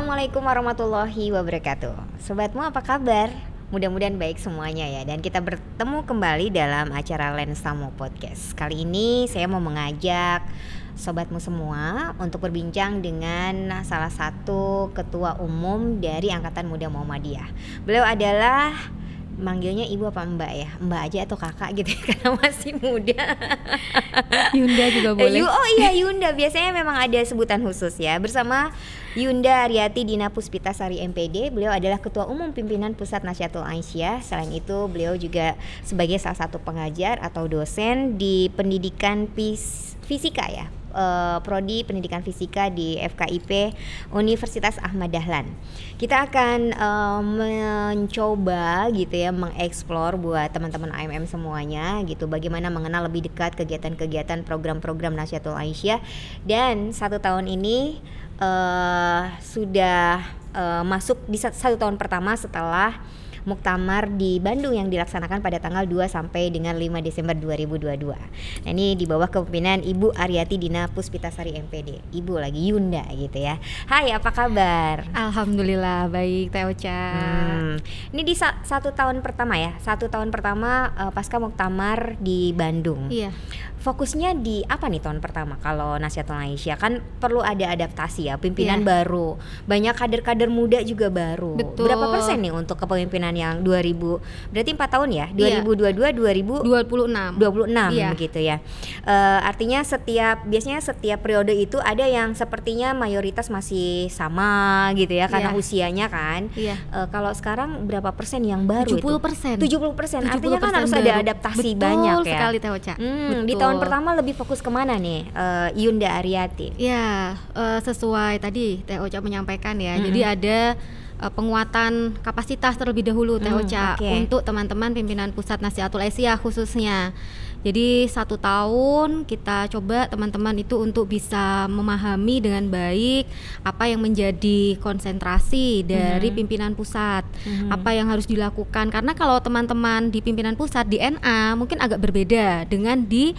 Assalamualaikum warahmatullahi wabarakatuh. Sobatmu apa kabar? Mudah-mudahan baik semuanya ya. Dan kita bertemu kembali dalam acara Lensamu Podcast. Kali ini saya mau mengajak sobatmu semua untuk berbincang dengan salah satu ketua umum dari Angkatan Muda Muhammadiyah. Beliau adalah, manggilnya ibu apa mbak ya? Mbak aja atau kakak gitu ya, karena masih muda. Yunda juga boleh. Oh iya, Yunda. Biasanya memang ada sebutan khusus ya. Bersama Yunda Aryati Dina Puspitasari MPD. Beliau adalah Ketua Umum Pimpinan Pusat Nahdlatul Aisyah. Selain itu beliau juga sebagai salah satu pengajar atau dosen di pendidikan fisika ya, Prodi Pendidikan Fisika di FKIP Universitas Ahmad Dahlan. Kita akan mencoba gitu ya, mengeksplor buat teman-teman AMM semuanya gitu, bagaimana mengenal lebih dekat kegiatan-kegiatan program-program Nahdlatul Aisyah. Dan 1 tahun ini sudah masuk di 1 tahun pertama setelah Muktamar di Bandung yang dilaksanakan pada tanggal 2 sampai dengan 5 Desember 2022. Nah, ini di bawah kepemimpinan Ibu Aryati Dina Puspitasari MPD. Ibu lagi Yunda gitu ya. Hai, apa kabar? Alhamdulillah baik, Teh Ocha. Ini di 1 tahun pertama ya. 1 tahun pertama pasca Muktamar di Bandung. Iya. Fokusnya di apa nih tahun pertama? Kalau Nahdlatul Aisyah kan perlu ada adaptasi ya, pimpinan baru, banyak kader-kader muda juga baru. Betul. Berapa persen nih untuk kepemimpinan yang 2000? Berarti 4 tahun ya? 2022 2026 iya. Begitu ya. Artinya biasanya setiap periode itu ada yang sepertinya mayoritas masih sama gitu ya, karena usianya kan. Iya. Kalau sekarang berapa persen yang baru? 70%. 70%. Artinya kan harus baru. ada adaptasi. Betul banyak ya. Betul sekali, Teh Ocha. Di tahun pertama lebih fokus kemana nih, Yunda Aryati? Ya, sesuai tadi Teh Ocha menyampaikan ya. Jadi ada penguatan kapasitas terlebih dahulu, Teh Ocha, untuk teman-teman pimpinan Pusat Nahdlatul Aisyah khususnya. Jadi 1 tahun kita coba teman-teman itu untuk bisa memahami dengan baik apa yang menjadi konsentrasi dari pimpinan pusat, apa yang harus dilakukan. Karena kalau teman-teman di pimpinan pusat di NA mungkin agak berbeda dengan di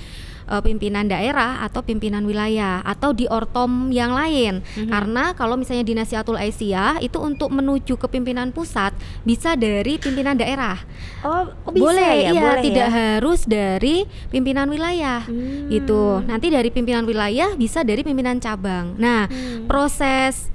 pimpinan daerah atau pimpinan wilayah atau di ortom yang lain. Karena kalau misalnya di Nahdlatul Aisyah itu untuk menuju ke pimpinan pusat bisa dari pimpinan daerah. Bisa boleh ya, boleh tidak ya? harus dari pimpinan wilayah gitu. Nanti dari pimpinan wilayah bisa dari pimpinan cabang. Nah, proses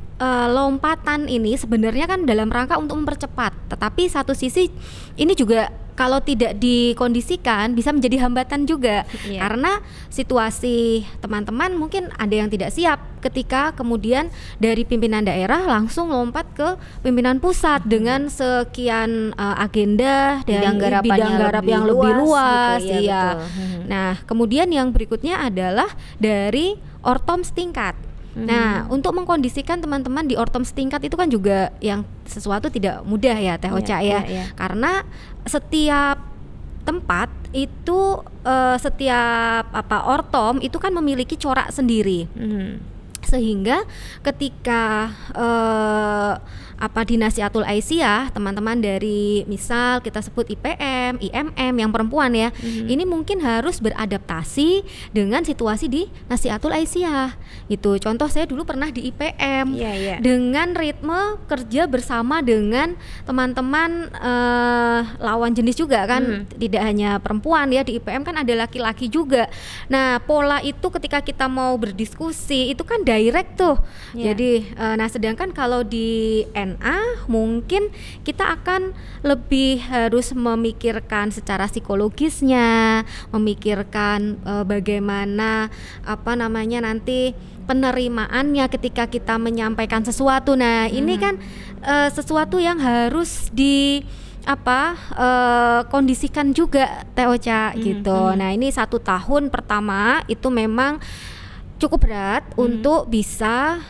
lompatan ini sebenarnya kan dalam rangka untuk mempercepat. Tetapi satu sisi ini juga kalau tidak dikondisikan bisa menjadi hambatan juga, karena situasi teman-teman mungkin ada yang tidak siap ketika kemudian dari pimpinan daerah langsung lompat ke pimpinan pusat dengan sekian agenda dan bidang garap yang lebih luas gitu, ya. Nah, kemudian yang berikutnya adalah dari ortom setingkat. Nah, untuk mengkondisikan teman-teman di ortom setingkat itu kan juga yang sesuatu tidak mudah ya, Teh Ocha ya. Karena setiap tempat itu setiap ortom itu kan memiliki corak sendiri. Sehingga ketika di Nahdlatul Aisyah, teman-teman dari misal kita sebut IPM, IMM yang perempuan ya, ini mungkin harus beradaptasi dengan situasi di Nahdlatul Aisyah gitu. Contoh saya dulu pernah di IPM dengan ritme kerja bersama dengan teman-teman lawan jenis juga kan, tidak hanya perempuan ya, di IPM kan ada laki-laki juga. Nah, pola itu ketika kita mau berdiskusi itu kan direct tuh. Jadi sedangkan kalau di NA mungkin kita akan lebih harus memikirkan secara psikologisnya, memikirkan bagaimana nanti penerimaannya ketika kita menyampaikan sesuatu. Nah, ini kan sesuatu yang harus kondisikan juga, Teh Ocha gitu. Nah, ini 1 tahun pertama itu memang cukup berat untuk bisa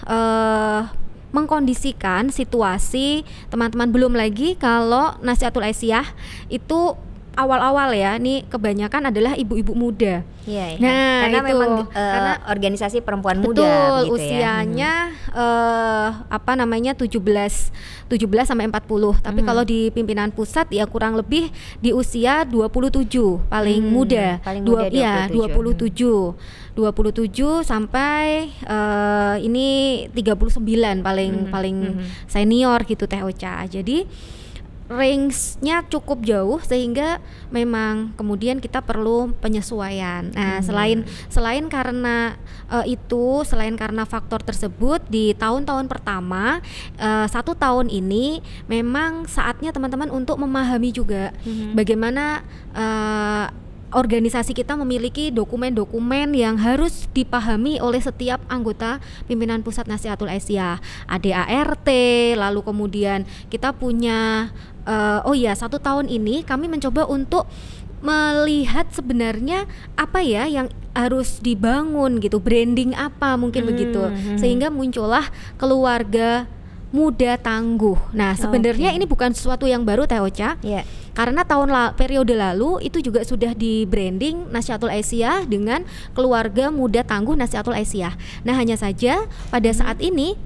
mengkondisikan situasi teman-teman. Belum lagi kalau Nahdlatul Aisyah itu awal-awal ya, ini kebanyakan adalah ibu-ibu muda. Iya, iya. Nah, karena itu. memang Karena organisasi perempuan muda betul, gitu usianya apa namanya 17 sampai 40. Tapi kalau di pimpinan pusat ya kurang lebih di usia 27 paling muda. paling muda Iya, 27. 27 sampai ini 39 paling senior gitu Teh Ocha. Jadi range-nya cukup jauh sehingga memang kemudian kita perlu penyesuaian. Nah, selain karena selain karena faktor tersebut di tahun-tahun pertama 1 tahun ini memang saatnya teman-teman untuk memahami juga bagaimana organisasi kita memiliki dokumen-dokumen yang harus dipahami oleh setiap anggota pimpinan pusat Nasihatul Aisyah, ADART, lalu kemudian kita punya 1 tahun ini kami mencoba untuk melihat sebenarnya apa ya yang harus dibangun gitu, branding apa mungkin begitu, sehingga muncullah keluarga muda tangguh. Nah, sebenarnya ini bukan sesuatu yang baru Teh Ocha. Yeah. Karena periode lalu itu juga sudah di branding Nasihatul Aisyah dengan keluarga muda tangguh Nasihatul Aisyah. Nah, hanya saja pada saat ini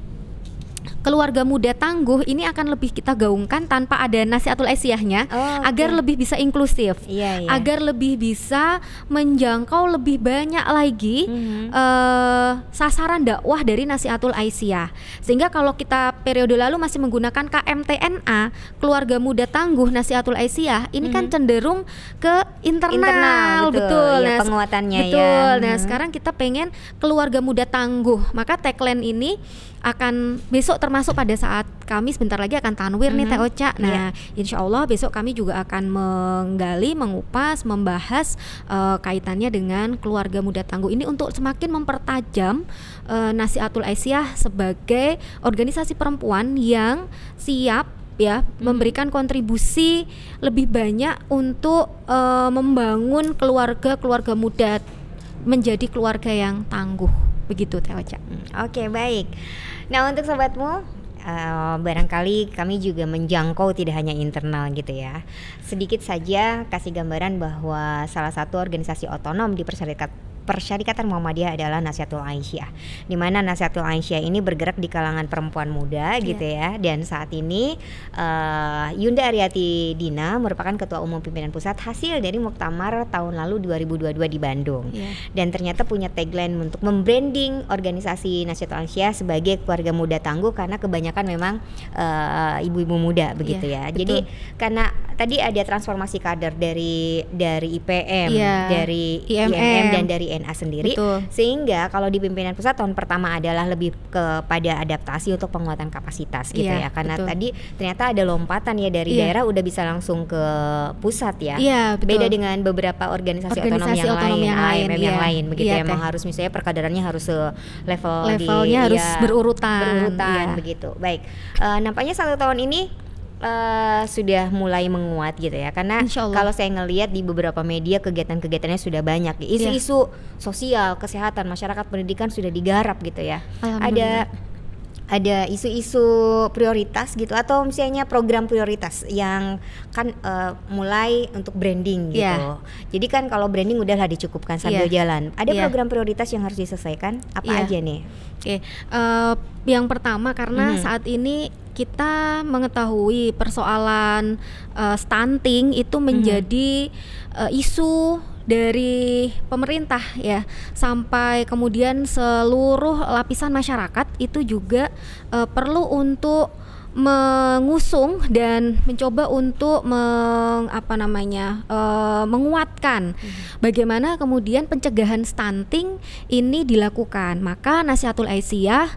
keluarga muda tangguh ini akan lebih kita gaungkan tanpa ada Nasihatul Aisyahnya, agar lebih bisa inklusif, agar lebih bisa menjangkau lebih banyak lagi sasaran dakwah dari Nasihatul Aisyah. Sehingga kalau kita periode lalu masih menggunakan KMTNA, keluarga muda tangguh Nasihatul Aisyah, ini kan cenderung ke internal, betul. Ya, Nah, penguatannya betul. Nah, sekarang kita pengen keluarga muda tangguh, maka tagline ini akan besok termasuk pada saat kami sebentar lagi akan tanwir nih Teh Ocha. Nah, insya Allah besok kami juga akan menggali, mengupas, membahas kaitannya dengan keluarga muda tangguh ini untuk semakin mempertajam Nasihatul Aisyah sebagai organisasi perempuan yang siap ya memberikan kontribusi lebih banyak untuk membangun keluarga muda menjadi keluarga yang tangguh. Begitu Teh Ocha. Oke, baik. Nah, untuk sobatmu, barangkali kami juga menjangkau tidak hanya internal gitu ya. Sedikit saja kasih gambaran bahwa salah satu organisasi otonom di Persyarikatan Muhammadiyah adalah Nasihatul Aisyah, di mana Nasihatul Aisyah ini bergerak di kalangan perempuan muda gitu ya. Dan saat ini Yunda Aryati Dina merupakan Ketua Umum Pimpinan Pusat hasil dari Muktamar tahun lalu 2022 di Bandung. Dan ternyata punya tagline untuk membranding organisasi Nasihatul Aisyah sebagai keluarga muda tangguh, karena kebanyakan memang ibu-ibu muda begitu ya. Jadi karena tadi ada transformasi kader dari IPM, dari IMM dan dari NA sendiri. Sehingga kalau di pimpinan pusat tahun pertama adalah lebih kepada adaptasi untuk penguatan kapasitas gitu ya. Karena tadi ternyata ada lompatan ya dari daerah udah bisa langsung ke pusat ya. Beda dengan beberapa organisasi otonom yang lain, AMM yang lain begitu ya. Memang harus misalnya perkaderannya harus levelnya harus berurutan begitu. Baik, nampaknya 1 tahun ini sudah mulai menguat gitu ya, karena kalau saya ngelihat di beberapa media kegiatan-kegiatannya sudah banyak, isu-isu sosial, kesehatan, masyarakat, pendidikan sudah digarap gitu ya. Ada isu-isu prioritas gitu, atau misalnya program prioritas yang kan mulai untuk branding gitu. Jadi kan kalau branding udahlah dicukupkan sambil jalan. Ada program prioritas yang harus diselesaikan apa aja nih? Yang pertama karena saat ini kita mengetahui persoalan stunting itu menjadi isu dari pemerintah ya, sampai kemudian seluruh lapisan masyarakat itu juga perlu untuk mengusung dan mencoba untuk menguatkan bagaimana kemudian pencegahan stunting ini dilakukan. Maka Nasihatul Aisyah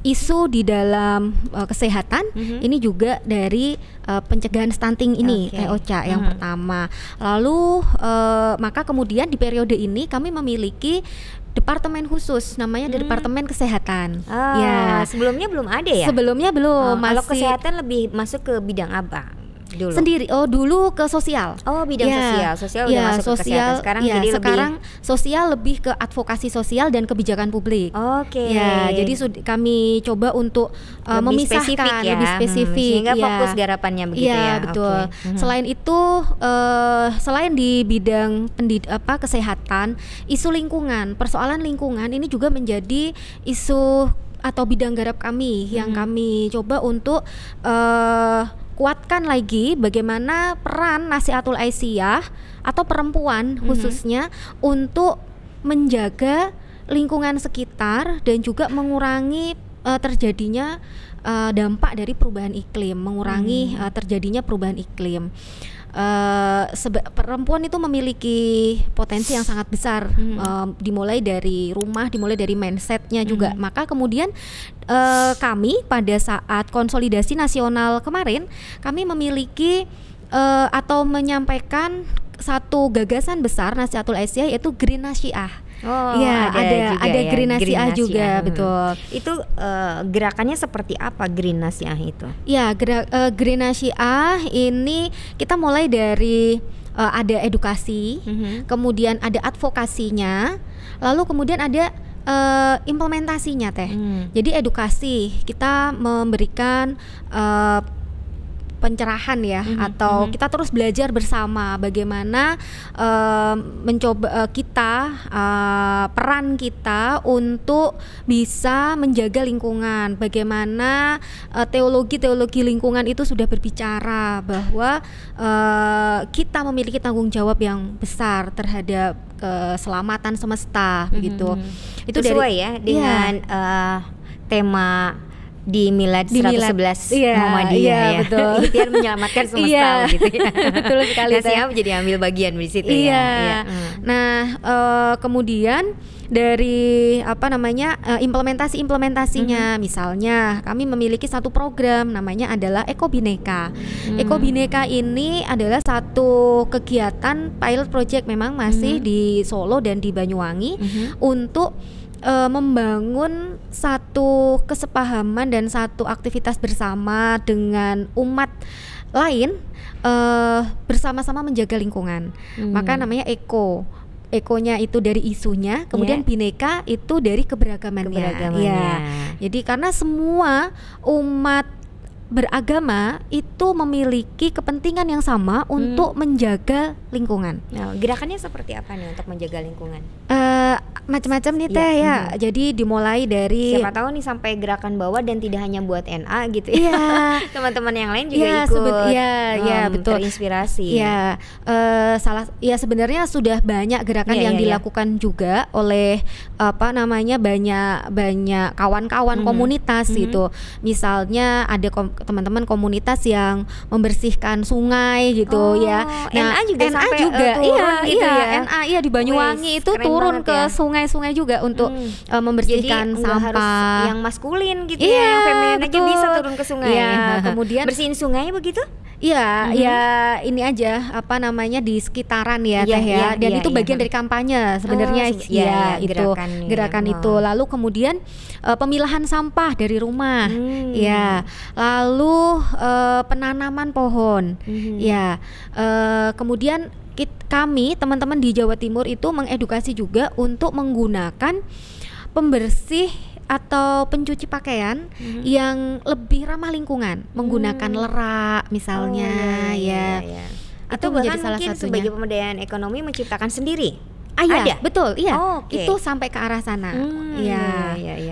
isu di dalam kesehatan ini juga dari pencegahan stunting ini Teh Ocha yang pertama. Lalu maka kemudian di periode ini kami memiliki departemen khusus namanya Departemen Kesehatan. Sebelumnya belum ada ya? Sebelumnya belum. Kalau kesehatan lebih masuk ke bidang apa? dulu? Sendiri. Oh, dulu ke sosial. Oh, bidang sosial udah masuk ke kesehatan. Sekarang jadi sekarang sosial lebih ke advokasi sosial dan kebijakan publik. Oke. Ya, jadi kami coba untuk memisahkan lebih spesifik sehingga fokus garapannya begitu ya. Betul. Selain itu selain di bidang kesehatan, isu lingkungan, persoalan lingkungan ini juga menjadi isu atau bidang garap kami yang kami coba untuk kuatkan lagi bagaimana peran Nasihatul Aisyah atau perempuan khususnya untuk menjaga lingkungan sekitar dan juga mengurangi terjadinya dampak dari perubahan iklim, mengurangi terjadinya perubahan iklim. Perempuan itu memiliki potensi yang sangat besar, dimulai dari rumah, dimulai dari mindsetnya juga. Maka kemudian kami pada saat konsolidasi nasional kemarin, kami memiliki atau menyampaikan satu gagasan besar Nasihatul Aisyah, yaitu Green Nasiah. Oh, ya, ada ya, Green Nasiah juga, betul. Itu gerakannya seperti apa Green Nasiah itu? Ya, Green Nasiah ini kita mulai dari ada edukasi, kemudian ada advokasinya, lalu kemudian ada implementasinya teh. Jadi edukasi kita memberikan pencerahan ya, atau kita terus belajar bersama bagaimana mencoba peran kita untuk bisa menjaga lingkungan, bagaimana teologi lingkungan itu sudah berbicara bahwa kita memiliki tanggung jawab yang besar terhadap keselamatan semesta, begitu. Itu sesuai ya dengan tema di Milad 111 Muhammadiyah, betul. Ikhtiar menyelamatkan semesta gitu ya. Betul sekali. Nasiah jadi ambil bagian di situ ya. Nah, kemudian dari implementasinya, misalnya kami memiliki satu program namanya adalah Eko Bhinneka. Eko Bhinneka ini adalah satu kegiatan pilot project, memang masih di Solo dan di Banyuwangi, untuk membangun satu kesepahaman dan satu aktivitas bersama dengan umat lain, bersama-sama menjaga lingkungan. Maka namanya Ekonya itu dari isunya, kemudian Bhinneka itu dari keberagamannya. Ya. Jadi karena semua umat beragama itu memiliki kepentingan yang sama untuk menjaga lingkungan. Nah, gerakannya seperti apa nih untuk menjaga lingkungan? Macam-macam nih teh ya. Jadi dimulai dari, siapa tahu nih sampai gerakan bawah dan tidak hanya buat NA gitu ya. Teman-teman yang lain juga ikut betul, terinspirasi. Sebenarnya sudah banyak gerakan yang dilakukan juga oleh banyak kawan-kawan komunitas gitu. Misalnya ada teman-teman komunitas yang membersihkan sungai gitu ya. Nah, NA juga NA di Banyuwangi itu turun ke sungai-sungai juga untuk membersihkan sampah. Harus yang maskulin gitu ya, yang feminin aja bisa turun ke sungai. Kemudian bersihin sungai begitu? Ya ini aja di sekitaran ya teh ya. Dan itu bagian dari kampanye sebenarnya gerakan itu. Lalu kemudian pemilahan sampah dari rumah, lalu penanaman pohon, kemudian kami teman-teman di Jawa Timur itu mengedukasi juga untuk menggunakan pembersih atau pencuci pakaian yang lebih ramah lingkungan, menggunakan lerak misalnya. Atau bahkan mungkin sebagai pemberdayaan ekonomi menciptakan sendiri. Ada, betul, itu sampai ke arah sana.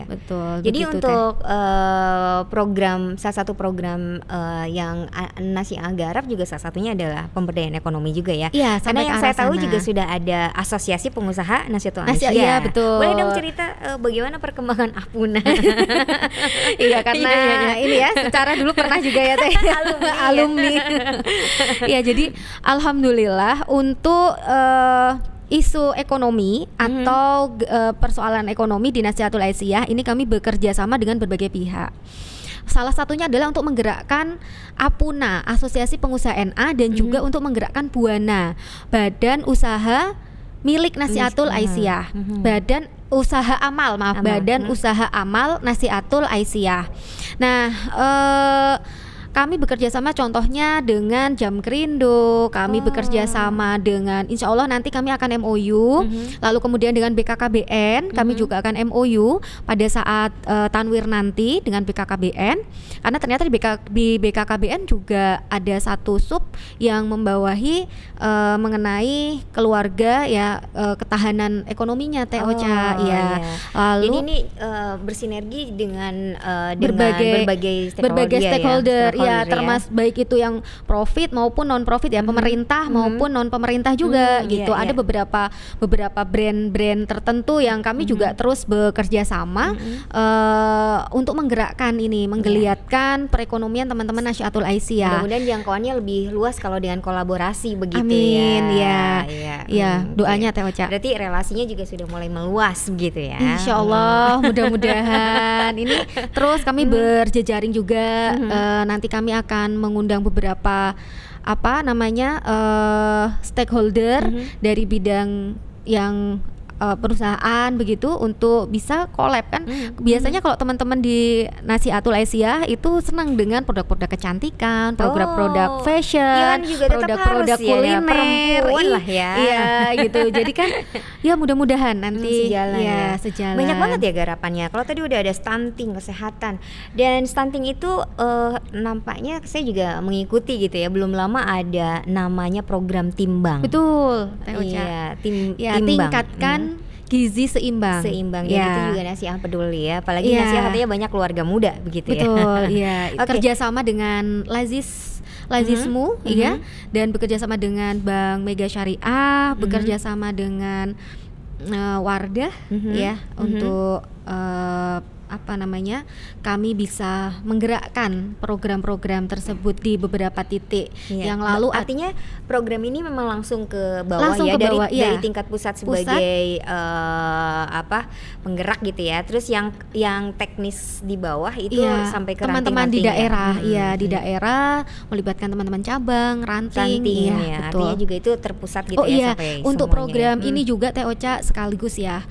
Betul. Jadi untuk salah satu program yang Nasiah garap juga salah satunya adalah pemberdayaan ekonomi juga ya. Karena yang saya tahu juga sudah ada Asosiasi Pengusaha Nasihatul Aisyah. Iya, betul. Boleh dong cerita bagaimana perkembangan Apuna? Karena ini ya, secara dulu pernah juga ya teh alumni. Jadi alhamdulillah untuk isu ekonomi atau persoalan ekonomi di Nasihatul Aisyah ini kami bekerja sama dengan berbagai pihak. Salah satunya adalah untuk menggerakkan Apuna, Asosiasi Pengusaha NA, dan juga untuk menggerakkan Buana, Badan Usaha milik Nasihatul Aisyah, Badan Usaha Amal Nasihatul Aisyah. Nah, kami bekerja sama contohnya dengan Jamkrindo, kami bekerja sama dengan insya Allah nanti kami akan MOU, lalu kemudian dengan BKKBN kami juga akan MOU pada saat Tanwir nanti dengan BKKBN, karena ternyata di BKKBN juga ada satu sub yang membawahi mengenai keluarga ya, ketahanan ekonominya Teh Ocha ya. Lalu ini bersinergi dengan berbagai stakeholder ya, termasuk baik itu yang profit maupun non profit ya, pemerintah maupun non pemerintah juga gitu. Ada beberapa brand-brand tertentu yang kami juga terus bekerja sama untuk menggerakkan ini, menggeliatkan perekonomian teman-teman Nasyiatul Aisyah. Mudah-mudahan jangkauannya lebih luas kalau dengan kolaborasi begitu. Amin ya. Doanya Teh Ocha. Berarti relasinya juga sudah mulai meluas gitu ya. Insya Allah, mudah-mudahan. Ini terus kami berjejaring juga. Nanti kami akan mengundang beberapa stakeholder dari bidang yang perusahaan begitu untuk bisa collab kan. Biasanya kalau teman-teman di Nasyiatul Aisyah itu senang dengan produk-produk kecantikan, produk-produk fashion, produk-produk kuliner, ya gitu. Jadi kan ya mudah-mudahan nanti sejalan. Banyak banget ya garapannya. Kalau tadi udah ada stunting, kesehatan, dan stunting itu nampaknya saya juga mengikuti gitu ya. Belum lama ada namanya program timbang. Betul. Iya, timbang. Tingkatkan gizi seimbang. Jadi itu juga Nasiah peduli ya. Apalagi Nasiah katanya banyak keluarga muda begitu ya. Betul, iya. Kerjasama dengan Lazismu ya, dan bekerja sama dengan Bank Mega Syariah, bekerja sama dengan Wardah ya, untuk kami bisa menggerakkan program-program tersebut di beberapa titik yang lalu. Artinya program ini memang langsung ke bawah dari tingkat pusat sebagai penggerak gitu ya. Terus yang teknis di bawah itu sampai ke teman-teman di daerah di daerah melibatkan teman-teman cabang, ranting ya. Artinya juga itu terpusat gitu sampai untuk semuanya. Program ini juga Teh Ocha sekaligus ya.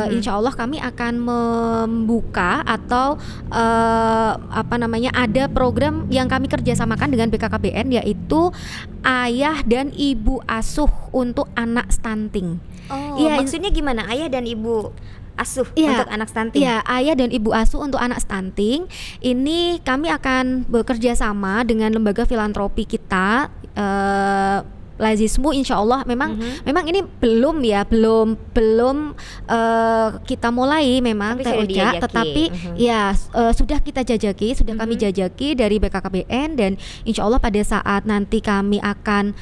Insya Allah kami akan membuka atau ada program yang kami kerjasamakan dengan BKKBN, yaitu ayah dan ibu asuh untuk anak stunting. Maksudnya gimana ayah dan ibu asuh untuk anak stunting? Iya, ayah dan ibu asuh untuk anak stunting. Ini kami akan bekerja sama dengan lembaga filantropi kita, Lazismu, insya Allah memang ini belum kita mulai memang Teh Ocha, tetapi sudah kita jajaki, sudah kami jajaki dari BKKBN, dan insya Allah pada saat nanti kami akan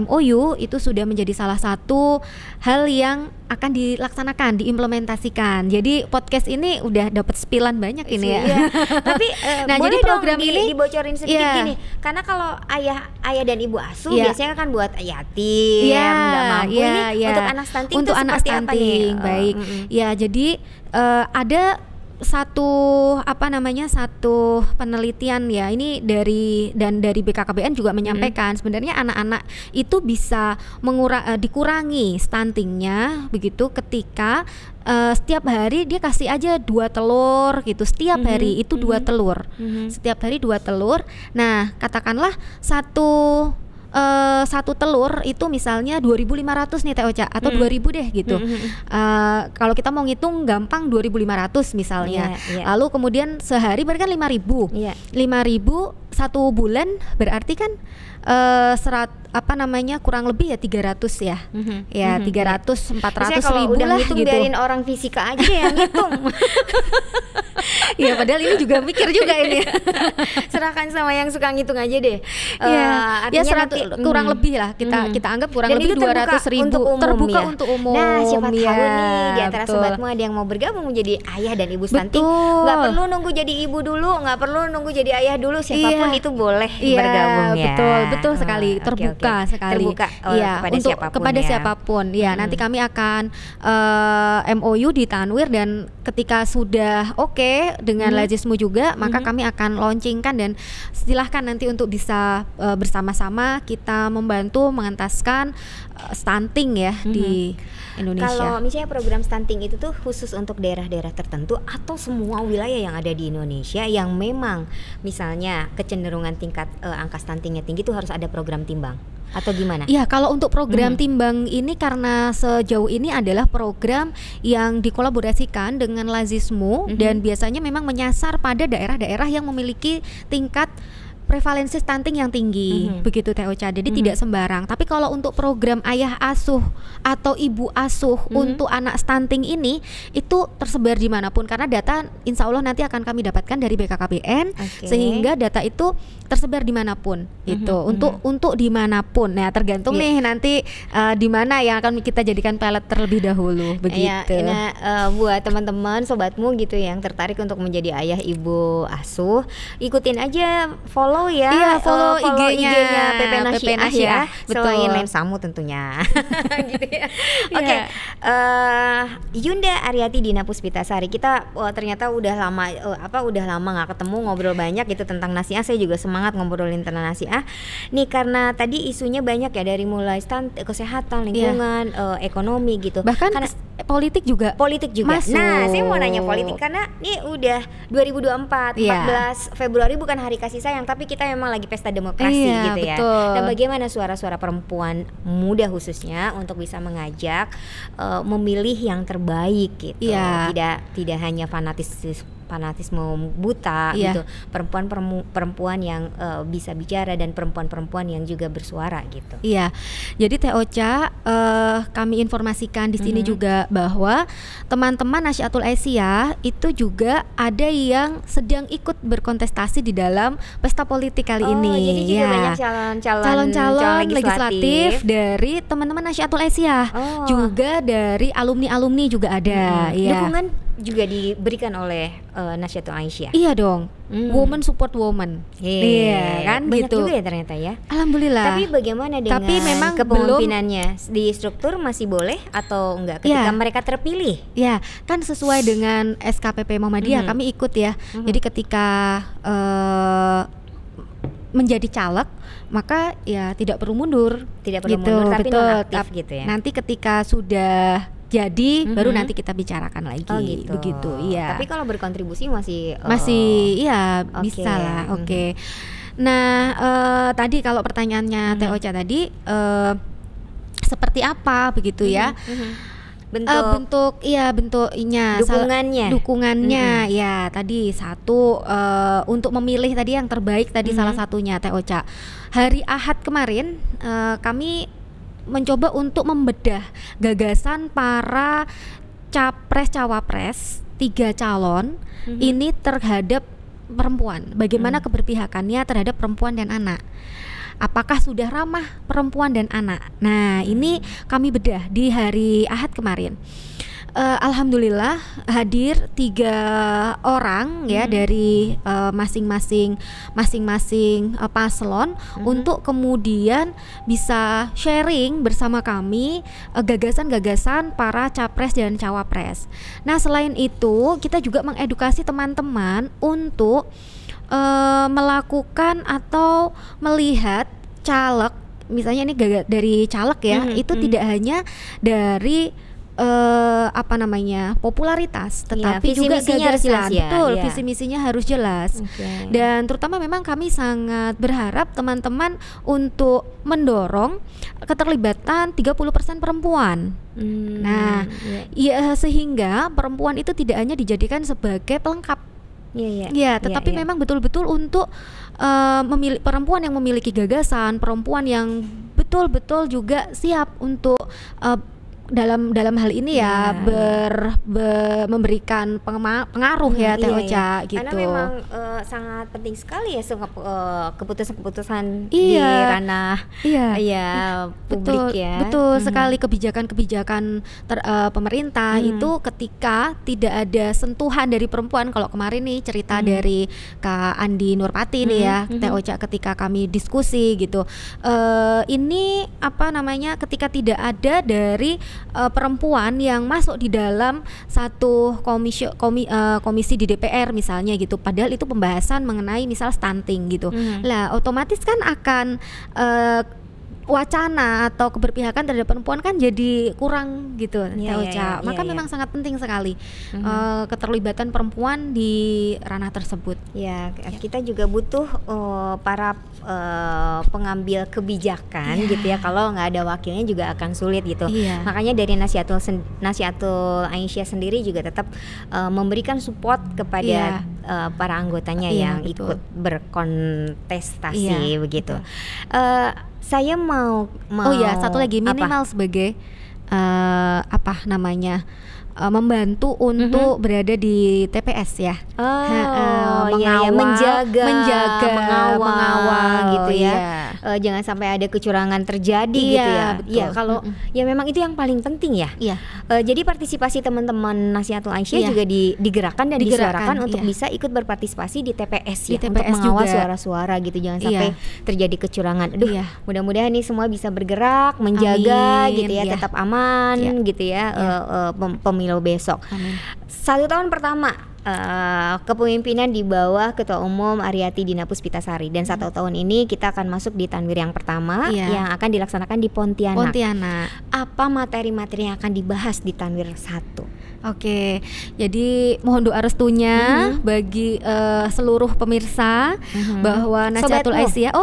MOU itu sudah menjadi salah satu hal yang akan dilaksanakan, diimplementasikan. Jadi podcast ini udah dapat spilan banyak ini ya. Tapi jadi program ini dibocorin sedikit gini, karena kalau ayah dan ibu asuh biasanya kan buat yatim, nggak mampu. Ini untuk anak stunting untuk itu anak seperti stunting, apa nih? baik. Ya, jadi ada satu penelitian ya, ini dari BKKBN juga menyampaikan sebenarnya anak-anak itu bisa dikurangi stuntingnya begitu ketika setiap hari dia kasih aja 2 telur gitu, setiap hari itu 2 telur, setiap hari 2 telur. Nah, katakanlah satu telur itu misalnya 2.500 nih Teh Ocha, atau 2.000 deh gitu. Kalau kita mau ngitung gampang 2.500 misalnya. Lalu kemudian sehari berarti kan 5.000. 5.000 satu bulan berarti kan kurang lebih ya 300 ya. 300 400 ribu udah lah ngitung gitu. Biarin orang fisika aja yang ngitung. Ya padahal ini juga mikir juga ini. Serahkan sama yang suka ngitung aja deh. Kurang lebih lah kita anggap kurang lebih 200.000 terbuka untuk umum. Nah, siapa tahu nih di antara sobatmu ada yang mau bergabung menjadi ayah dan ibu stunting. Nggak perlu nunggu jadi ibu dulu, nggak perlu nunggu jadi ayah dulu, siapapun itu boleh bergabung ya. Betul sekali, terbuka sekali. Kepada siapapun. Ya, nanti kami akan MOU di Tanwir, dan ketika sudah oke dengan Lazismu juga, maka kami akan launchingkan dan silahkan nanti untuk bisa bersama-sama kita membantu mengentaskan stunting ya di Indonesia. Kalau misalnya program stunting itu tuh khusus untuk daerah-daerah tertentu atau semua wilayah yang ada di Indonesia yang memang misalnya kecenderungan tingkat angka stuntingnya tinggi itu harus ada program timbang atau gimana? Ya, kalau untuk program timbang ini karena sejauh ini adalah program yang dikolaborasikan dengan Lazismu dan biasanya memang menyasar pada daerah-daerah yang memiliki tingkat prevalensi stunting yang tinggi, begitu Teh Ocha. Jadi tidak sembarang. Tapi kalau untuk program ayah asuh atau ibu asuh untuk anak stunting ini itu tersebar dimanapun karena data insya Allah nanti akan kami dapatkan dari BKKBN sehingga data itu tersebar dimanapun itu untuk dimanapun. Nah tergantung nih nanti di mana yang akan kita jadikan pilot terlebih dahulu begitu. Nah buat teman-teman sobatmu gitu yang tertarik untuk menjadi ayah ibu asuh, ikutin aja follow follow IG-nya PP Nasiah selain betul. Lensamu tentunya. Gitu ya. Oke. Yunda Aryati Dina Puspitasari, kita ternyata udah lama nggak ketemu, ngobrol banyak gitu tentang Nasiah. Saya juga semangat ngobrolin tentang Nasiah. Nih karena tadi isunya banyak ya dari mulai kesehatan, lingkungan, ekonomi gitu. Bahkan karena politik juga masuk. Nah, saya mau nanya politik karena ini udah 2024, 14 Februari bukan hari kasih sayang tapi kita memang lagi pesta demokrasi gitu ya. Betul. Dan bagaimana suara-suara perempuan muda khususnya untuk bisa mengajak memilih yang terbaik gitu. Tidak hanya fanatisme buta gitu. Perempuan yang bisa bicara dan perempuan-perempuan yang juga bersuara gitu. Iya. Jadi Teh Ocha, kami informasikan di sini juga bahwa teman-teman Nasyatul Aisyah itu juga ada yang sedang ikut berkontestasi di dalam pesta politik kali ini. Jadi juga banyak calon-calon legislatif dari teman-teman Nasyatul Aisyah. Juga dari alumni-alumni juga ada. Dukungan juga diberikan oleh Nasyatul Aisyah. Iya dong. Woman support woman. Iya kan banyak gitu. juga ya ternyata ya. Alhamdulillah. Tapi bagaimana dengan memang kepemimpinannya di struktur masih boleh atau enggak ketika mereka terpilih? Ya, kan sesuai dengan SKPP Muhammadiyah kami ikut ya. Jadi ketika menjadi caleg maka ya tidak perlu mundur. Tidak perlu mundur tapi nonaktif gitu ya. Nanti ketika sudah jadi baru nanti kita bicarakan lagi. Begitu. Iya. Tapi kalau berkontribusi masih bisa lah. Oke. Nah, tadi kalau pertanyaannya Teh Ocha tadi seperti apa begitu ya? Bentuknya dukungannya ya tadi satu untuk memilih tadi yang terbaik tadi salah satunya Teh Ocha. Hari Ahad kemarin kami mencoba untuk membedah gagasan para capres-cawapres 3 calon ini terhadap perempuan. Bagaimana keberpihakannya terhadap perempuan dan anak. Apakah sudah ramah perempuan dan anak? Nah, ini kami bedah di hari Ahad kemarin. Alhamdulillah hadir 3 orang ya dari masing-masing paslon untuk kemudian bisa sharing bersama kami gagasan-gagasan para capres dan cawapres. Nah, selain itu kita juga mengedukasi teman-teman untuk melakukan atau melihat caleg, misalnya ini dari caleg ya, itu tidak hanya dari popularitas, tetapi visi juga misinya harus jelas ya. Betul, visi misinya harus jelas. Dan terutama memang kami sangat berharap teman-teman untuk mendorong keterlibatan 30% perempuan. Sehingga perempuan itu tidak hanya dijadikan sebagai pelengkap. Tetapi memang betul-betul untuk perempuan yang memiliki gagasan, perempuan yang betul-betul juga siap untuk dalam hal ini memberikan pengaruh ya Teh Ocha gitu. Karena memang sangat penting sekali ya keputusan-keputusan di ranah publik ya. Betul sekali kebijakan-kebijakan pemerintah itu ketika tidak ada sentuhan dari perempuan. Kalau kemarin nih cerita dari Kak Andi Nurpati nih ya Teh Ocha ketika kami diskusi gitu. Ini ketika tidak ada dari perempuan yang masuk di dalam satu komisi di DPR misalnya gitu, padahal itu pembahasan mengenai misal stunting gitu. Lah otomatis kan akan wacana atau keberpihakan terhadap perempuan kan jadi kurang gitu, maka memang sangat penting sekali keterlibatan perempuan di ranah tersebut. Kita juga butuh para pengambil kebijakan gitu ya. Kalau nggak ada wakilnya juga akan sulit gitu. Makanya dari Nasihatul Aisyah sendiri juga tetap memberikan support kepada para anggotanya yang ikut berkontestasi begitu. Saya mau satu lagi minimal sebagai membantu untuk berada di TPS ya. Menjaga, mengawal gitu ya. Jangan sampai ada kecurangan terjadi gitu ya. Iya, kalau ya memang itu yang paling penting ya. Jadi partisipasi teman-teman Nasihatul Aisyah juga digerakkan dan disuarakan untuk bisa ikut berpartisipasi di TPS ya, untuk mengawal suara-suara gitu. Jangan sampai terjadi kecurangan. Mudah-mudahan nih semua bisa bergerak, menjaga gitu ya, tetap aman gitu ya. Pemilu besok. 1 tahun pertama kepemimpinan di bawah Ketua Umum Aryati Dina Puspitasari, dan 1 tahun ini kita akan masuk di Tanwir yang pertama yang akan dilaksanakan di Pontianak. Apa materi-materi yang akan dibahas di Tanwir 1? Oke, jadi mohon doa restunya bagi seluruh pemirsa bahwa Nasihatul Aisyah,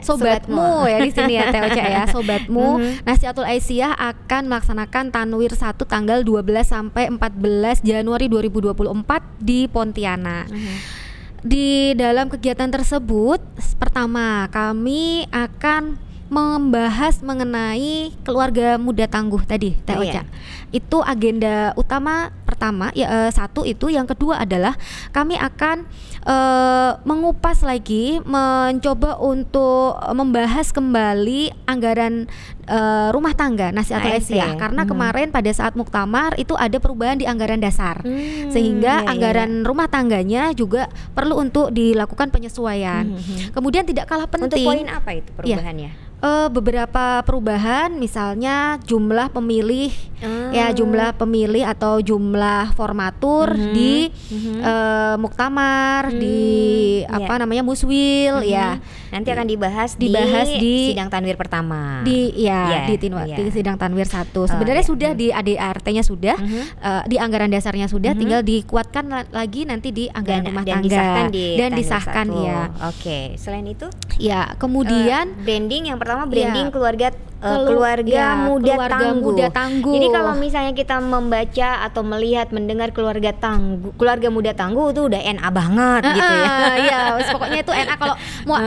sobatmu ya di sini ya Teh Ocha ya, sobatmu. Nasihatul Aisyah akan melaksanakan Tanwir 1 tanggal 12 sampai 14 Januari 2024 di Pontianak. Di dalam kegiatan tersebut, pertama kami akan membahas mengenai keluarga muda tangguh tadi Teh Ocha. Itu agenda utama pertama satu itu. Yang kedua adalah kami akan mengupas lagi, mencoba untuk membahas kembali anggaran rumah tangga Nasihatul Aisyah, karena kemarin pada saat muktamar itu ada perubahan di anggaran dasar, sehingga anggaran rumah tangganya juga perlu untuk dilakukan penyesuaian. Kemudian tidak kalah penting, untuk poin apa itu perubahannya? Beberapa perubahan, misalnya jumlah pemilih jumlah pemilih atau jumlah formatur di muktamar, di muswil nanti akan dibahas di sidang Tanwir pertama di sidang Tanwir 1. Sebenarnya sudah di ADART-nya sudah, di anggaran dasarnya sudah, tinggal dikuatkan lagi nanti di anggaran rumah tangga dan disahkan ya. Oke, selain itu kemudian branding yang pertama, keluarga muda tangguh. Jadi kalau misalnya kita membaca atau melihat mendengar keluarga muda tangguh itu udah NA banget gitu ya. Pokoknya itu NA.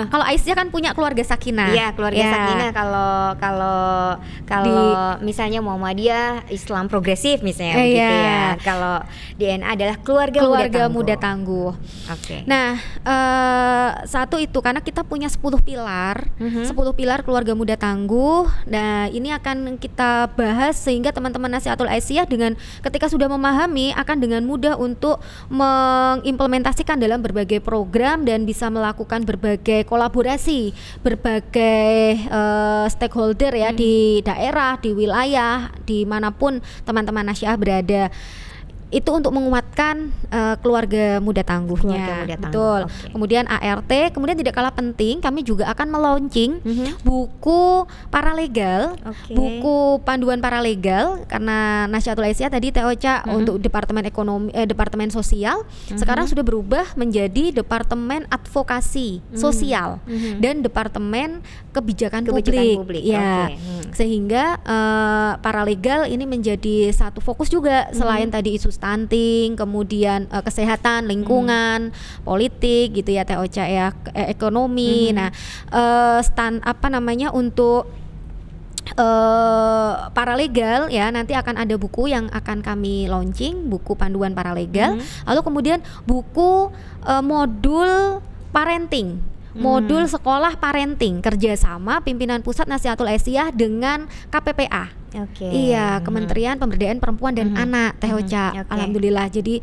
Kalau Aisyah kan punya keluarga sakinah. Keluarga sakinah. Kalau misalnya Muhammadiyah Islam progresif misalnya begitu ya. Kalau di NA adalah keluarga muda tangguh. Oke. Nah, satu itu karena kita punya 10 pilar, 10 pilar keluarga muda tangguh. Nah, ini akan kita bahas sehingga teman-teman Nasihatul Aisyah ketika sudah memahami akan dengan mudah untuk mengimplementasikan dalam berbagai program dan bisa melakukan berbagai kolaborasi, berbagai stakeholder ya, di daerah, di wilayah, dimanapun teman-teman Nasiah berada. Itu untuk menguatkan keluarga muda tangguhnya. Betul. Kemudian ART, kemudian tidak kalah penting kami juga akan melaunching buku paralegal, buku panduan paralegal, karena Nasihatul Aisyah tadi Teh Ocha untuk departemen ekonomi, departemen sosial, sekarang sudah berubah menjadi departemen advokasi sosial dan departemen kebijakan publik. Sehingga paralegal ini menjadi satu fokus juga, selain tadi isu stunting, kemudian kesehatan, lingkungan, politik gitu ya Teh Ocha ya, ekonomi. Nah, untuk paralegal ya, nanti akan ada buku yang akan kami launching, buku panduan paralegal. Lalu kemudian buku modul parenting, modul sekolah parenting, kerjasama pimpinan pusat Nasihatul Aisyah dengan KPPA. Kementerian Pemberdayaan Perempuan dan Anak Teh Ocha. Alhamdulillah. Jadi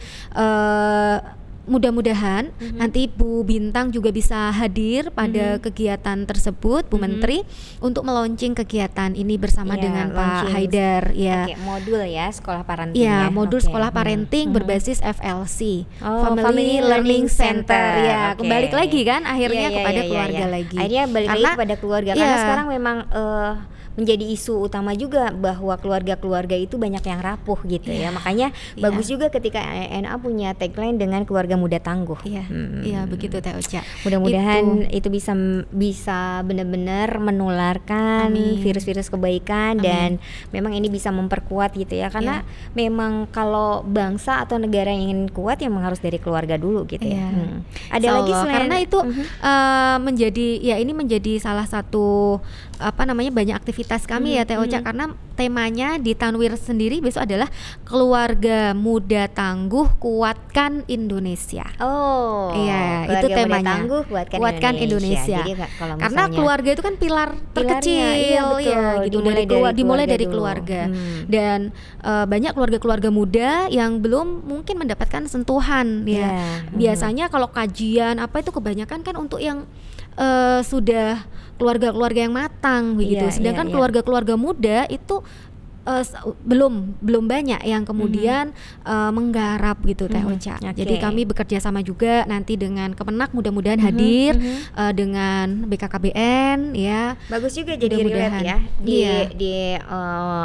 mudah-mudahan nanti Bu Bintang juga bisa hadir pada kegiatan tersebut, Bu Menteri, untuk meluncing kegiatan ini bersama dengan Pak Haidar ya. Modul ya sekolah parenting ya. Modul sekolah parenting berbasis FLC, Family Learning Center ya. Kembali lagi kan akhirnya kepada keluarga lagi. Akhirnya balik lagi kepada keluarga karena sekarang memang menjadi isu utama juga bahwa keluarga-keluarga itu banyak yang rapuh gitu ya. Makanya bagus juga ketika NA punya tagline dengan keluarga muda tangguh. Iya, begitu Teh Ocha. Mudah-mudahan itu bisa benar-benar menularkan virus-virus kebaikan dan memang ini bisa memperkuat gitu ya. Karena memang kalau bangsa atau negara yang ingin kuat memang harus dari keluarga dulu gitu ya. Ada lagi selain karena itu ini menjadi salah satu banyak aktivitas kami ya Teh Ocha, karena temanya di Tanwir sendiri besok adalah keluarga muda tangguh kuatkan Indonesia. Itu temanya. Tangguh, kuatkan Indonesia. Jadi, karena keluarga itu kan pilar terkecil gitu, dimulai dari keluarga. Dan banyak keluarga-keluarga muda yang belum mungkin mendapatkan sentuhan ya. Biasanya kalau kajian itu kebanyakan kan untuk yang sudah keluarga-keluarga yang matang begitu. Sedangkan keluarga-keluarga muda itu belum banyak yang kemudian menggarap gitu Teh Ocha. Jadi kami bekerja sama juga nanti dengan Kemenak, mudah-mudahan hadir dengan BKKBN ya. Bagus juga jadi relate ya di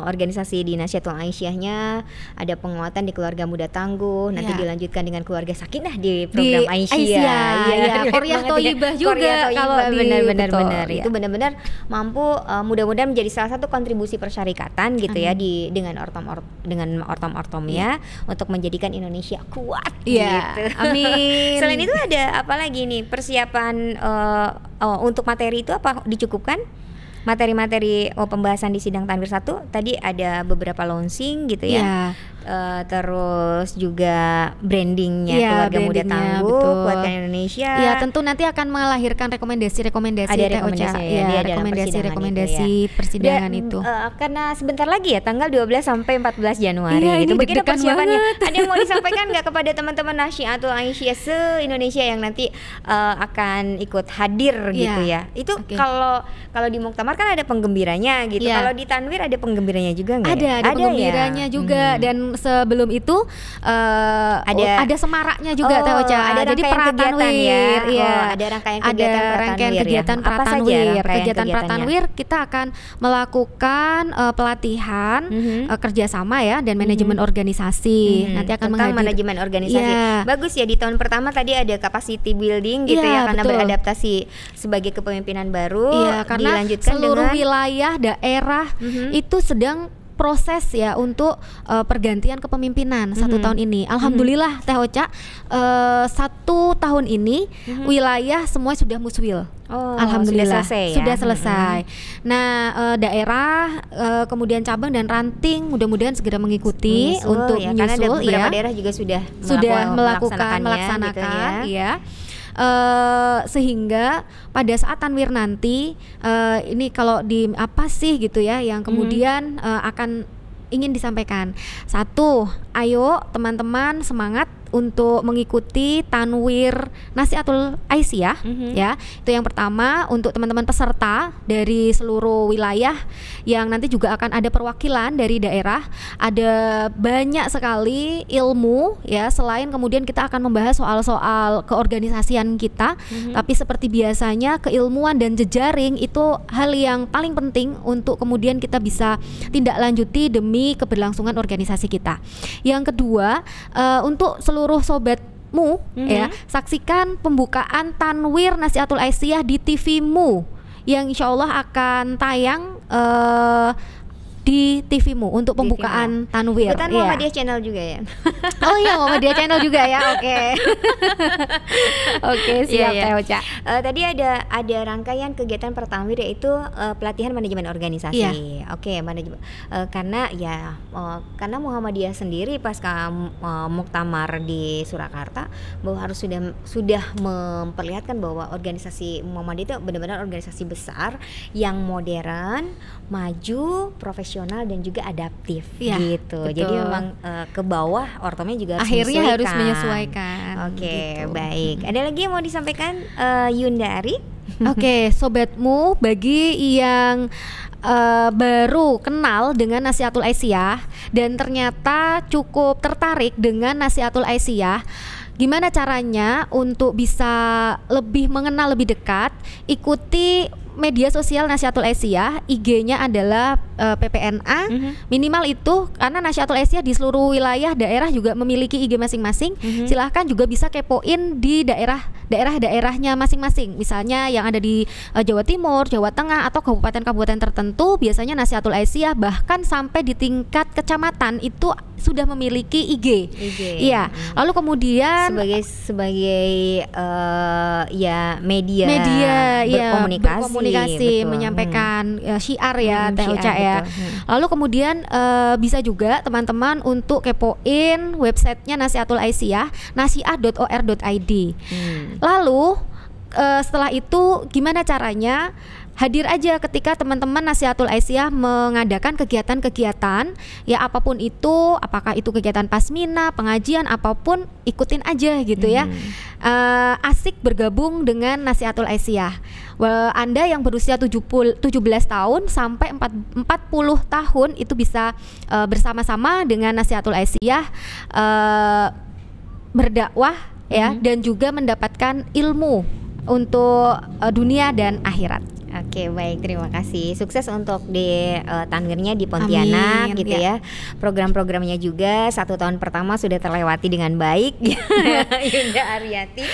organisasi di Nasyatul Aisyahnya ada penguatan di keluarga muda tangguh, nanti dilanjutkan dengan keluarga sakinah di program Aisyah. Korea Toyibah juga kalau benar-benar itu benar-benar mampu mudah-mudahan menjadi salah satu kontribusi persyarikatan gitu ya dengan ortom ya untuk menjadikan Indonesia kuat gitu. Amin. Selain itu ada apa lagi nih persiapan untuk materi itu apa dicukupkan? Materi-materi pembahasan di sidang Tanwir 1 tadi ada beberapa launching gitu ya. Terus juga brandingnya keluarga muda tangguh kuatkan Indonesia. Ya tentu nanti akan melahirkan rekomendasi ada rekomendasi persidangan itu. Karena sebentar lagi ya tanggal 12 sampai 14 Januari gitu. Bagaimana persiapannya? Ada yang mau disampaikan nggak kepada teman-teman Nasyatul Aisyah se-Indonesia yang nanti akan ikut hadir gitu ya? Itu kalau di Muktamar kan ada penggembiranya gitu. Kalau di Tanwir ada penggembiranya juga nggak? Ada penggembiranya juga dan sebelum itu ada semaraknya juga Teh Ocha. Ada jadi Pratanwir ada rangkaian kegiatan Pratanwir. Kegiatan Pratanwir kita akan melakukan pelatihan kerjasama ya dan manajemen organisasi. Nanti akan tentang manajemen organisasi. Bagus ya, di tahun pertama tadi ada capacity building gitu ya karena beradaptasi sebagai kepemimpinan baru. Karena dilanjutkan seluruh wilayah daerah itu sedang proses ya untuk pergantian kepemimpinan 1 tahun ini. Alhamdulillah Teh Ocha 1 tahun ini wilayah semua sudah muswil. Alhamdulillah sudah selesai. Nah daerah kemudian cabang dan ranting mudah-mudahan segera mengikuti untuk menyusul karena ada beberapa daerah juga sudah melaksanakan gitu ya. Sehingga pada saat Tanwir nanti ini kalau di apa sih gitu ya yang kemudian akan ingin disampaikan. 1, ayo teman-teman semangat untuk mengikuti Tanwir Nasyatul Aisyah ya. Itu yang pertama untuk teman-teman peserta dari seluruh wilayah yang nanti juga akan ada perwakilan dari daerah. Ada banyak sekali ilmu ya, selain kemudian kita akan membahas soal-soal keorganisasian kita, tapi seperti biasanya keilmuan dan jejaring itu hal yang paling penting untuk kemudian kita bisa tindak lanjuti demi keberlangsungan organisasi kita. Yang kedua, untuk seluruh sobatmu ya, saksikan pembukaan Tanwir Nasyatul Aisyah di TV-mu yang insyaallah akan tayang di TV-mu untuk pembukaan Tanwir. Bukan Muhammadiyah Channel juga ya? Oh iya, Muhammadiyah Channel juga ya. Oke, siap Teh Ocha. Tadi ada rangkaian kegiatan Pratanwir yaitu pelatihan manajemen organisasi. Manajemen karena Muhammadiyah sendiri pasca Muktamar di Surakarta bahwa harus sudah memperlihatkan bahwa organisasi Muhammadiyah itu benar-benar organisasi besar yang modern, maju, profesional profesional dan juga adaptif Ya, gitu. betul. Jadi memang ke bawah ortomnya juga harus Akhirnya harus menyesuaikan. menyesuaikan. Oke, gitu. baik. Ada lagi yang mau disampaikan Yunda Ari? Oke, sobatmu, bagi yang baru kenal dengan Nasihatul Aisyah dan ternyata cukup tertarik dengan Nasihatul Aisyah, gimana caranya untuk bisa lebih mengenal lebih dekat? Ikuti media sosial Nasihatul Aisyah, IG-nya adalah PPNA. Minimal itu, karena Nasihatul Aisyah di seluruh wilayah daerah juga memiliki IG masing-masing. Silahkan juga bisa kepoin di daerahnya masing-masing. Misalnya yang ada di Jawa Timur, Jawa Tengah, atau kabupaten-kabupaten tertentu, biasanya Nasihatul Aisyah bahkan sampai di tingkat kecamatan itu sudah memiliki IG. Iya. Lalu kemudian sebagai ya media berkomunikasi, betul. menyampaikan syiar ya, Teh Ocha ya. Lalu kemudian bisa juga teman-teman untuk kepoin websitenya Nasihatul Aisyah, nasiah.or.id. Lalu setelah itu gimana caranya? Hadir aja ketika teman-teman Nasihatul Aisyah mengadakan kegiatan-kegiatan, ya apapun itu, apakah itu kegiatan pasmina, pengajian, apapun, ikutin aja gitu ya. Asik bergabung dengan Nasihatul Aisyah. Anda yang berusia 17 tahun sampai 40 tahun itu bisa bersama-sama dengan Nasihatul Aisyah berdakwah ya, dan juga mendapatkan ilmu untuk dunia dan akhirat. Oke, baik, terima kasih. Sukses untuk di Tangernya di Pontianak. Amin, gitu ya. Program-programnya juga 1 tahun pertama sudah terlewati dengan baik. Yunda Aryati.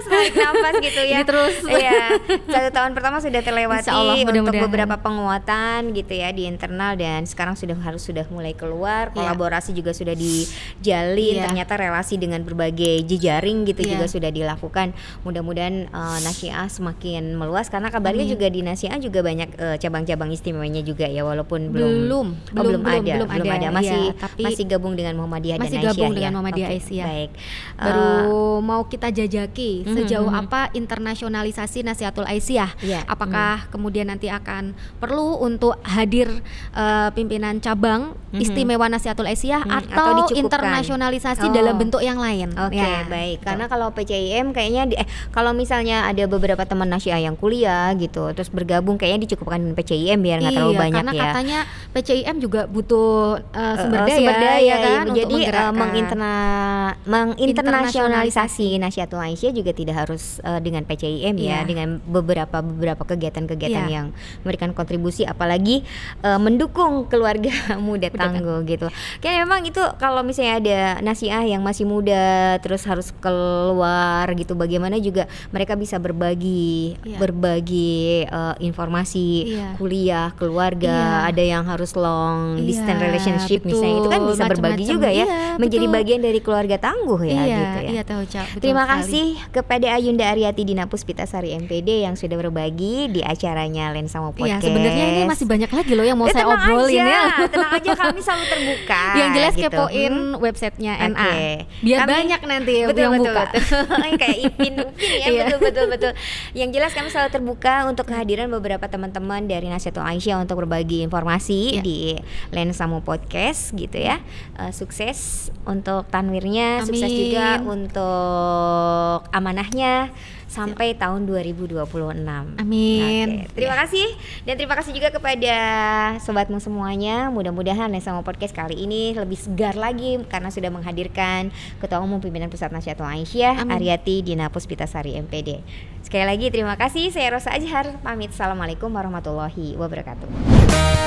Senarik nafas gitu ya. Ini terus. Iya. 1 tahun pertama sudah terlewati Allah, untuk beberapa penguatan gitu ya di internal, dan sekarang sudah mulai keluar. Kolaborasi juga sudah dijalin. Ternyata relasi dengan berbagai jejaring gitu juga sudah dilakukan. Mudah-mudahan Nasiah semakin meluas, karena kabarnya juga di Nasiah juga banyak cabang-cabang istimewanya juga ya, walaupun belum ada. Masih gabung dengan Muhammadiyah dan Aisyah. Masih gabung dengan Muhammadiyah Aisyah. Baik. Baru mau kita jajaki sejauh apa internasionalisasi Nasihatul Aisyah. Apakah kemudian nanti akan perlu untuk hadir pimpinan cabang istimewa Nasihatul Aisyah atau internasionalisasi dalam bentuk yang lain. Oke, baik. Karena kalau PCIM kayaknya kalau misalnya ada beberapa teman Nasiah yang kuliah gitu, terus bergabung, kayaknya dicukupkan dengan PCIM biar nggak terlalu banyak karena ya. Karena katanya PCIM juga butuh sumber daya kan, jadi menginternasionalisasi Nasihatul Aisyah juga tidak harus dengan PCIM ya, dengan beberapa kegiatan-kegiatan yang memberikan kontribusi, apalagi mendukung keluarga muda tangguh gitu. Karena memang itu kalau misalnya ada Nasiah yang masih muda terus harus keluar gitu, bagaimana juga mereka bisa berbagi informasi, kuliah, keluarga, ada yang harus long distance relationship misalnya, itu kan bisa berbagi juga ya, menjadi bagian dari keluarga tangguh ya gitu ya. Terima kasih kepada Yunda Aryati Dina Puspitasari MPD yang sudah berbagi di acaranya Lensamo Podcast. Sebenarnya ini masih banyak lagi loh yang mau saya obrolin ya. Tenang aja, kami selalu terbuka. Yang jelas gitu. Kepoin websitenya NA. Biar banyak nanti yang buka. Kayak Ipin ya. Betul. Yang jelas kami selalu terbuka untuk kehadiran beberapa teman-teman dari Nasihatul Aisyah untuk berbagi informasi di Lensamo Podcast gitu ya. Sukses untuk tanwirnya, sukses juga untuk amanahnya sampai tahun 2026. Amin. Terima kasih, dan terima kasih juga kepada sobatmu semuanya. Mudah-mudahan Lensamo Podcast kali ini lebih segar lagi karena sudah menghadirkan Ketua Umum Pimpinan Pusat Nasihatul Aisyah, Aryati Dina Puspitasari MPD. Sekali lagi terima kasih. Saya Rosa Azhar pamit. Assalamualaikum warahmatullahi wabarakatuh.